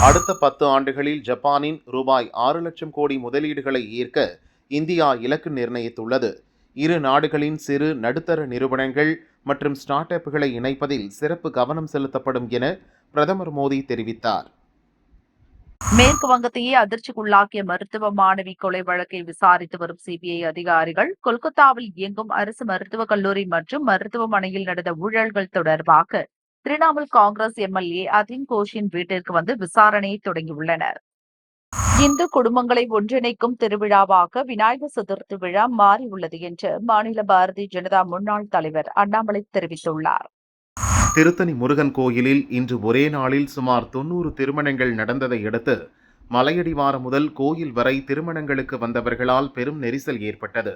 அடுத்த 10 ஆண்டுகளில் ஜப்பானின் ரூபாய் 6 லட்சம் கோடி முதலீடுகளை ஈர்க்க இந்தியா இலக்கு நிர்ணயித்துள்ளது. இரு நாடுகளின் சிறு நடுத்தர நிறுவனங்கள் மற்றும் ஸ்டார்ட் அப்களை இணைப்பதில் சிறப்பு கவனம் செலுத்தப்படும் என பிரதமர் மோடி தெரிவித்தார். மேற்கு வங்கத்தையே அதிர்ச்சிக்குள்ளாக்கிய மருத்துவ மாணவி கொலை வழக்கை விசாரித்து வரும் சிபிஐ அதிகாரிகள் கொல்கத்தாவில் இயங்கும் அரசு மருத்துவக் கல்லூரி மற்றும் மருத்துவமனையில் நடந்த ஊழல்கள் தொடர்பாக திரிணாமுல் காங்கிரஸ் எம்எல்ஏ அதின் கோஷின் வீட்டிற்கு வந்து விசாரணையை தொடங்கியுள்ளனர். இந்து குடும்பங்களை ஒன்றிணைக்கும் திருவிழாவாக விநாயகர் சதுர்த்தி விழா மாறியுள்ளது என்று மாநில பாரதிய ஜனதா முன்னாள் தலைவர் அண்ணாமலை தெரிவித்துள்ளார். திருத்தணி முருகன் கோயிலில் இன்று ஒரே நாளில் சுமார் 90 திருமணங்கள் நடந்ததை அடுத்து மலையடிவாரம் முதல் கோயில் வரை திருமணங்களுக்கு வந்தவர்களால் பெரும் நெரிசல் ஏற்பட்டது.